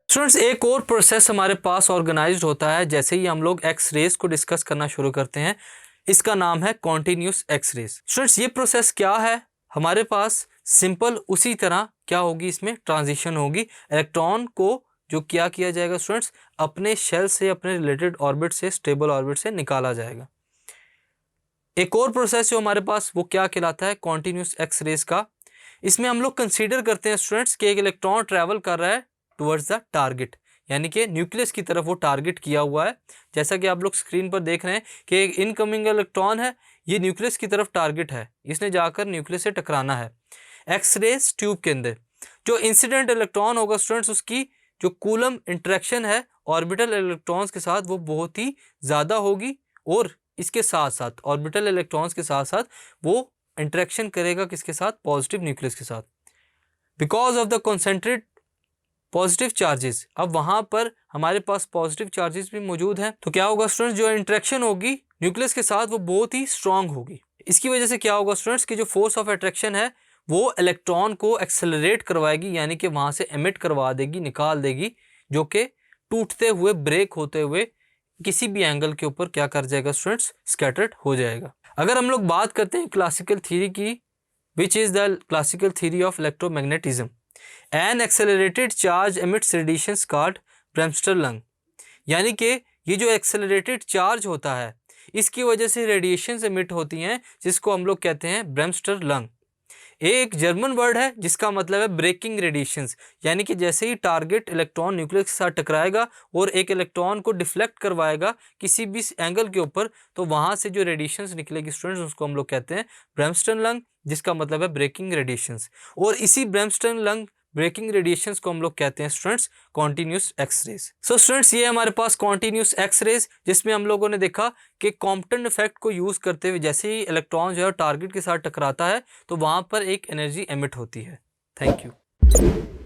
Students, एक और process हमारे पास ऑर्गेनाइज्ड होता है जैसे ही हम लोग एक्स रेज को डिस्कस करना शुरू करते हैं। इसका नाम है कॉन्टिन्यूस एक्स रेज। स्टूडेंट्स, ये प्रोसेस क्या है? हमारे पास सिंपल उसी तरह क्या होगी, इसमें ट्रांजिशन होगी। इलेक्ट्रॉन को जो क्या किया जाएगा स्टूडेंट्स, अपने शेल से, अपने रिलेटेड ऑर्बिट से, स्टेबल ऑर्बिट से निकाला जाएगा। एक और प्रोसेस जो हमारे पास वो क्या कहलाता है, कॉन्टिन्यूस एक्स रेज का। इसमें हम लोग कंसीडर करते हैं स्टूडेंट्स कि एक इलेक्ट्रॉन ट्रैवल कर रहा है टुवर्ड्स द टारगेट, यानी कि न्यूक्लियस की तरफ वो टारगेट किया हुआ है। जैसा कि आप लोग स्क्रीन पर देख रहे हैं कि एक इनकमिंग इलेक्ट्रॉन है, ये न्यूक्लियस की तरफ टारगेट है, इसने जाकर न्यूक्लियस से टकराना है। एक्सरेज ट्यूब के अंदर जो इंसिडेंट इलेक्ट्रॉन होगा स्टूडेंट्स, उसकी जो कूलम इंटरेक्शन है ऑर्बिटल इलेक्ट्रॉन्स के साथ वो बहुत ही ज़्यादा होगी, और इसके साथ साथ ऑर्बिटल इलेक्ट्रॉन्स के साथ साथ वो इंटरेक्शन करेगा किसके साथ, पॉजिटिव न्यूक्लियस के साथ। Because of the concentrate positive charges, अब वहाँ पर हमारे पास पॉजिटिव चार्जेस भी मौजूद हैं, तो क्या होगा स्टूडेंट्स, जो इंटरेक्शन होगी न्यूक्लियस के साथ वो बहुत ही स्ट्रांग होगी। इसकी वजह से क्या होगा स्टूडेंट्स की जो फोर्स ऑफ अट्रैक्शन है वो इलेक्ट्रॉन को एक्सेलरेट करवाएगी, यानी कि वहाँ से एमिट करवा देगी, निकाल देगी, जो कि टूटते हुए, ब्रेक होते हुए किसी भी एंगल के ऊपर क्या कर जाएगा स्टूडेंट्स, स्कैटर्ड हो जाएगा। अगर हम लोग बात करते हैं क्लासिकल थ्योरी की, which is the classical theory of electromagnetism, an accelerated charge emits radiations called bremsstrahlung, यानी कि ये जो एक्सेलरेटेड चार्ज होता है इसकी वजह से रेडिएशंस एमिट होती हैं, जिसको हम लोग कहते हैं ब्रेमस्टर लंग। एक जर्मन वर्ड है जिसका मतलब है ब्रेकिंग रेडिएशंस, यानी कि जैसे ही टारगेट इलेक्ट्रॉन न्यूक्लियस के साथ टकराएगा और एक इलेक्ट्रॉन को डिफ्लेक्ट करवाएगा किसी भी एंगल के ऊपर, तो वहाँ से जो रेडिएशंस निकलेगी स्टूडेंट्स, उसको हम लोग कहते हैं ब्रेमस्टन लंग, जिसका मतलब है ब्रेकिंग रेडिएशंस। और इसी ब्रेमस्टन लंग ब्रेकिंग रेडिएशंस को हम लोग कहते हैं students continuous X rays. So students, ये हमारे पास कॉन्टिन्यूस एक्स रेज, जिसमें हम लोगों ने देखा कि कॉम्पटन इफेक्ट को यूज़ करते हुए जैसे ही इलेक्ट्रॉन जो है टारगेट के साथ टकराता है तो वहाँ पर एक एनर्जी एमिट होती है। Thank you.